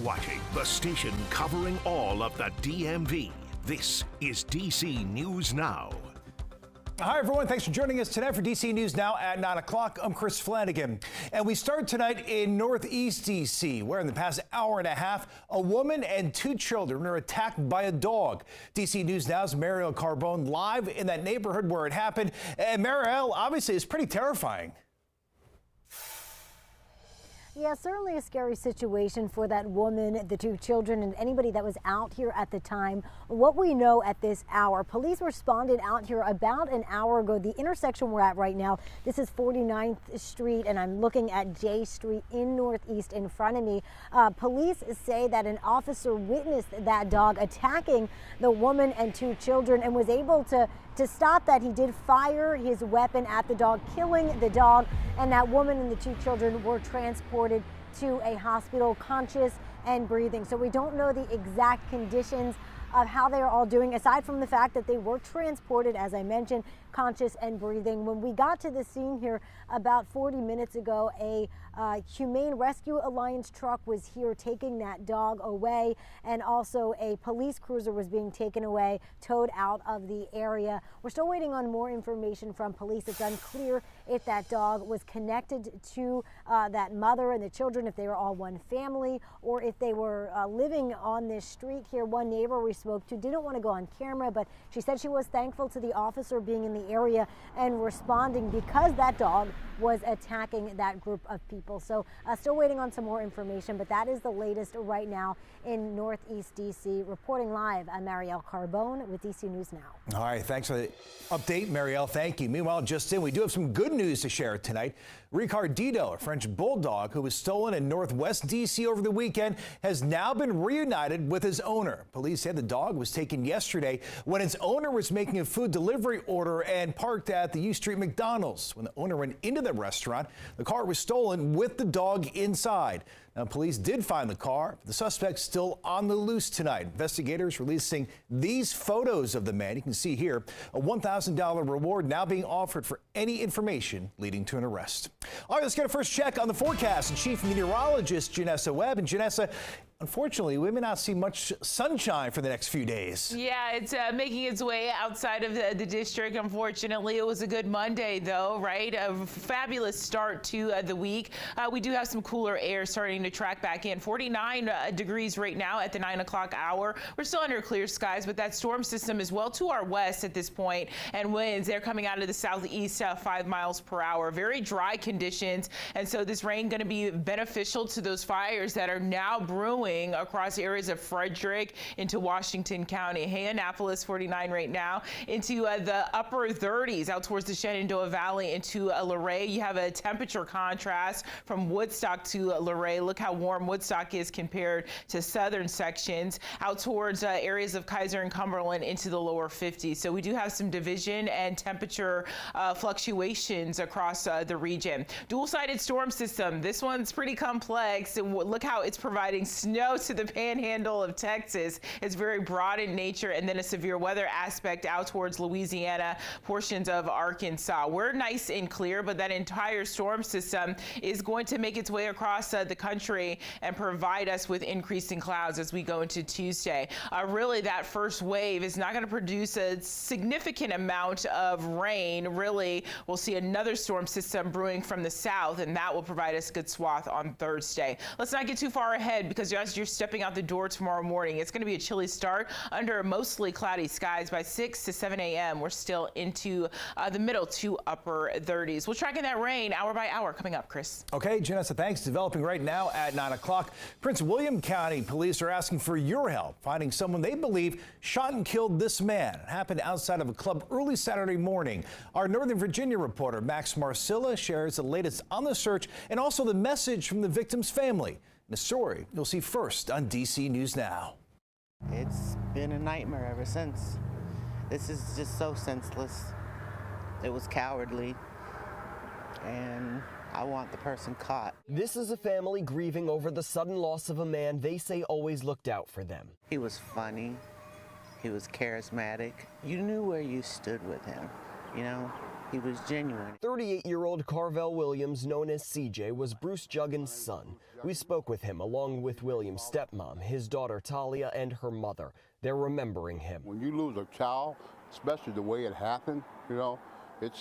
watching the station covering all of the DMV. This is DC News Now. Hi, everyone. Thanks for joining us tonight for DC News Now at 9 o'clock. I'm Chris Flanagan. And we start tonight in Northeast DC, where in the past hour and a half, a woman and two children were attacked by a dog. DC News Now's Mariel Carbone live in that neighborhood where it happened. And Mariel, obviously, is pretty terrifying. Yeah, certainly a scary situation for that woman, the two children, and anybody that was out here at the time. What we know at this hour, police responded out here about an hour ago. The intersection we're at right now, this is 49th Street, and I'm looking at J Street in Northeast in front of me. Police say that an officer witnessed that dog attacking the woman and two children and was able to stop that. He did fire his weapon at the dog, killing the dog, and that woman and the two children were transported to a hospital conscious and breathing. So we don't know the exact conditions of how they are all doing, aside from the fact that they were transported, as I mentioned, conscious and breathing. When we got to the scene here about 40 minutes ago, a Humane Rescue Alliance truck was here taking that dog away, and also a police cruiser was being taken away, towed out of the area. We're still waiting on more information from police. It's unclear if that dog was connected to that mother and the children, if they were all one family, or if they were living on this street here. One neighbor we spoke to didn't want to go on camera, but she said she was thankful to the officer being in the area and responding because that dog was attacking that group of people. So still waiting on some more information, but that is the latest right now in Northeast DC. Reporting live, I'm Mariel Carbone with DC News Now. All right, thanks for the update, Mariel. Thank you. Meanwhile, just in, we do have some good news to share tonight. Ricardito, a French bulldog who was stolen in Northwest DC over the weekend, has now been reunited with his owner. Police said the dog was taken yesterday when its owner was making a food delivery order and parked at the U Street McDonald's. When the owner went into the restaurant, the car was stolen with the dog inside. Now, police did find the car. The suspect's still on the loose tonight. Investigators releasing these photos of the man. You can see here a $1,000 reward now being offered for any information leading to an arrest. All right, let's get a first check on the forecast. Chief Meteorologist Janessa Webb. And Janessa, unfortunately, we may not see much sunshine for the next few days. Yeah, it's making its way outside of the district. Unfortunately, it was a good Monday, though, right? A fabulous start to the week. We do have some cooler air starting to track back in. 49 degrees right now at the 9 o'clock hour. We're still under clear skies, but that storm system is well to our west at this point, and winds, they're coming out of the southeast 5 miles per hour. Very dry conditions, and so this rain going to be beneficial to those fires that are now brewing across areas of Frederick into Washington County. Hey, Annapolis 49 right now into the upper 30s out towards the Shenandoah Valley into Luray. You have a temperature contrast from Woodstock to Luray. Look how warm Woodstock is compared to southern sections out towards areas of Kaiser and Cumberland into the lower 50s. So we do have some division and temperature fluctuations across the region. Dual-sided storm system. This one's pretty complex. And look how it's providing snow to the panhandle of Texas. It's very broad in nature, and then a severe weather aspect out towards Louisiana, portions of Arkansas. We're nice and clear, but that entire storm system is going to make its way across the country and provide us with increasing clouds as we go into Tuesday. Really, that first wave is not going to produce a significant amount of rain. Really, we'll see another storm system brewing from the south, and that will provide us a good swath on Thursday. Let's not get too far ahead, because as you're stepping out the door tomorrow morning, it's going to be a chilly start under mostly cloudy skies. By 6 to 7 a.m., we're still into the middle to upper 30s. We'll track in that rain hour by hour coming up, Chris. Okay, Janessa, thanks. Developing right now at 9 o'clock. Prince William County police are asking for your help finding someone they believe shot and killed this man. It happened outside of a club early Saturday morning. Our Northern Virginia reporter Max Marcilla shares the latest on the search and also the message from the victim's family. The story you'll see first on DC News Now. It's been a nightmare ever since. This is just so senseless. It was cowardly, and I want the person caught. This is a family grieving over the sudden loss of a man they say always looked out for them. He was funny. He was charismatic. You knew where you stood with him, you know? He was genuine. 38-year-old Carvel Williams, known as CJ, was Bruce Juggins' son. We spoke with him along with Williams' stepmom, his daughter Talia, and her mother. They're remembering him. When you lose a child, especially the way it happened, you know, it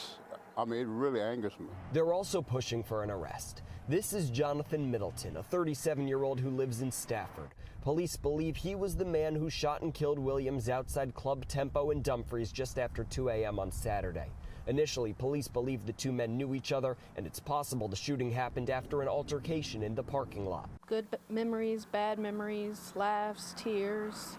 really angers me. They're also pushing for an arrest. This is Jonathan Middleton, a 37-year-old who lives in Stafford. Police believe he was the man who shot and killed Williams outside Club Tempo in Dumfries just after 2 a.m. on Saturday. Initially, police believe the two men knew each other, and it's possible the shooting happened after an altercation in the parking lot. Good memories, bad memories, laughs, tears.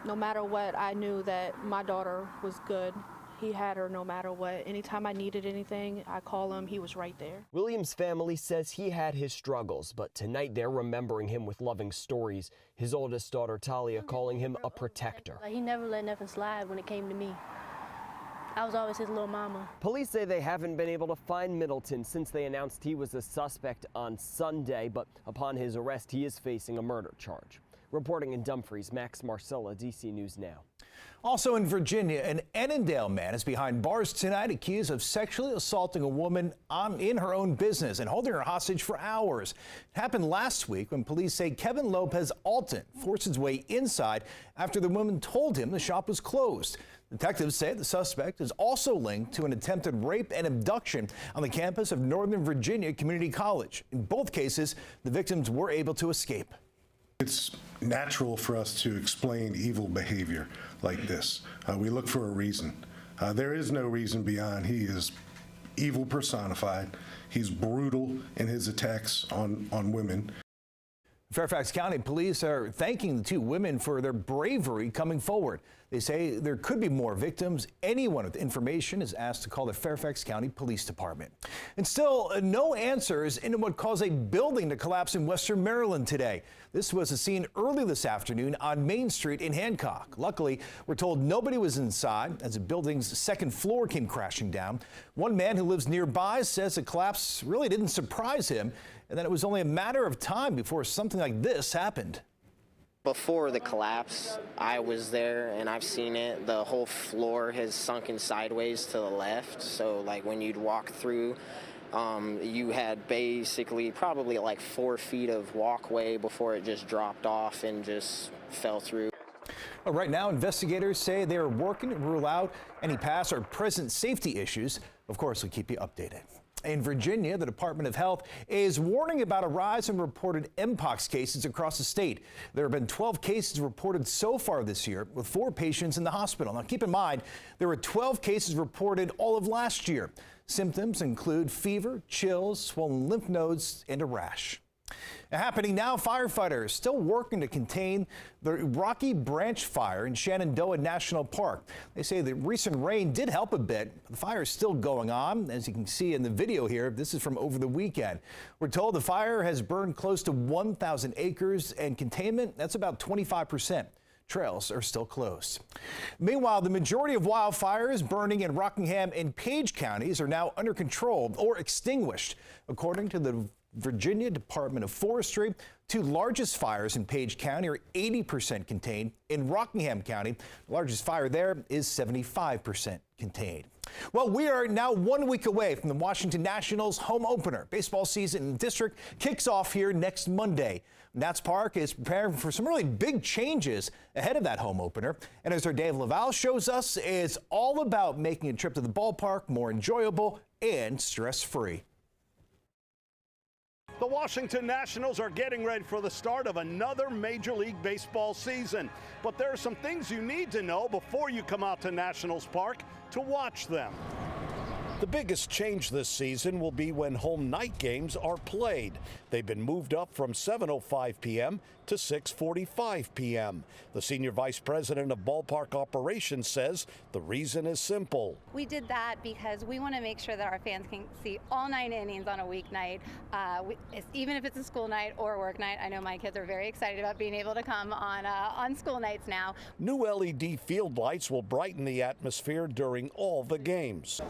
No matter what, I knew that my daughter was good. He had her no matter what. Anytime I needed anything, I call him. He was right there. Williams' family says he had his struggles, but tonight they're remembering him with loving stories. His oldest daughter, Talia, calling him a protector. He never let nothing slide when it came to me. I was always his little mama. Police say they haven't been able to find Middleton since they announced he was a suspect on Sunday, but upon his arrest, he is facing a murder charge. Reporting in Dumfries, Max Marcella, DC News Now. Also in Virginia, an Annandale man is behind bars tonight accused of sexually assaulting a woman in her own business and holding her hostage for hours. It happened last week when police say Kevin Lopez Alton forced his way inside after the woman told him the shop was closed. Detectives say the suspect is also linked to an attempted rape and abduction on the campus of Northern Virginia Community College. In both cases, the victims were able to escape. It's natural for us to explain evil behavior like this. We look for a reason. There is no reason beyond he is evil personified. He's brutal in his attacks on women. Fairfax County police are thanking the two women for their bravery coming forward. They say there could be more victims. Anyone with information is asked to call the Fairfax County Police Department. And still, no answers into what caused a building to collapse in Western Maryland today. This was a scene early this afternoon on Main Street in Hancock. Luckily, we're told nobody was inside as the building's second floor came crashing down. One man who lives nearby says the collapse really didn't surprise him and that it was only a matter of time before something like this happened. Before the collapse, I was there and I've seen it. The whole floor has sunken sideways to the left. So like when you'd walk through, you had basically probably like 4 feet of walkway before it just dropped off and just fell through. Well, right now, investigators say they are working to rule out any past or present safety issues. Of course, we'll keep you updated. In Virginia, the Department of Health is warning about a rise in reported Mpox cases across the state. There have been 12 cases reported so far this year, with 4 patients in the hospital. Now, keep in mind, there were 12 cases reported all of last year. Symptoms include fever, chills, swollen lymph nodes, and a rash. Happening now, firefighters still working to contain the Rocky Branch fire in Shenandoah National Park. They say the recent rain did help a bit. The fire is still going on. As you can see in the video here, this is from over the weekend. We're told the fire has burned close to 1,000 acres and containment, that's about 25%. Trails are still closed. Meanwhile, the majority of wildfires burning in Rockingham and Page counties are now under control or extinguished, according to the Virginia Department of Forestry. 2 largest fires in Page County are 80% contained. In Rockingham County, the largest fire there is 75% contained. Well, we are now 1 week away from the Washington Nationals home opener. Baseball season in the district kicks off here next Monday. Nats Park is preparing for some really big changes ahead of that home opener. And as our Dave Laval shows us, it's all about making a trip to the ballpark more enjoyable and stress-free. The Washington Nationals are getting ready for the start of another Major League Baseball season. But there are some things you need to know before you come out to Nationals Park to watch them. The biggest change this season will be when home night games are played. They've been moved up from 7:05 p.m. to 6:45 p.m. The senior vice president of ballpark operations says the reason is simple. We did that because we want to make sure that our fans can see all 9 innings on a weeknight, even if it's a school night or work night. I know my kids are very excited about being able to come on school nights now. New LED field lights will brighten the atmosphere during all the games.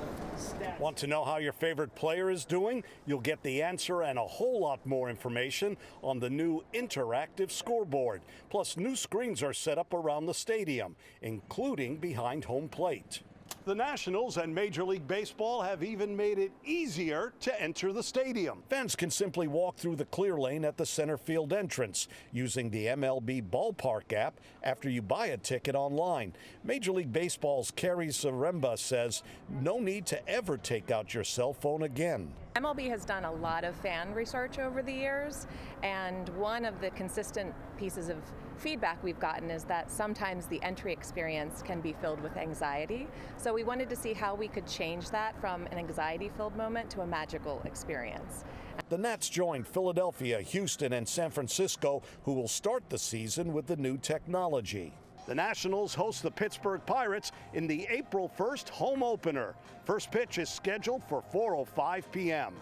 Want to know how your favorite player is doing? You'll get the answer and a whole lot more information on the new interactive scoreboard. Plus, new screens are set up around the stadium, including behind home plate. The Nationals and Major League Baseball have even made it easier to enter the stadium. Fans can simply walk through the clear lane at the center field entrance using the MLB Ballpark app after you buy a ticket online. Major League Baseball's Carrie Zaremba says no need to ever take out your cell phone again. MLB has done a lot of fan research over the years, and one of the consistent pieces of feedback we've gotten is that sometimes the entry experience can be filled with anxiety. So we wanted to see how we could change that from an anxiety-filled moment to a magical experience. The Nats joined Philadelphia, Houston, and San Francisco, who will start the season with the new technology. The Nationals host the Pittsburgh Pirates in the April 1st home opener. First pitch is scheduled for 4:05 p.m.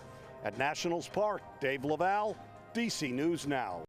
At Nationals Park, Dave Laval, DC News Now.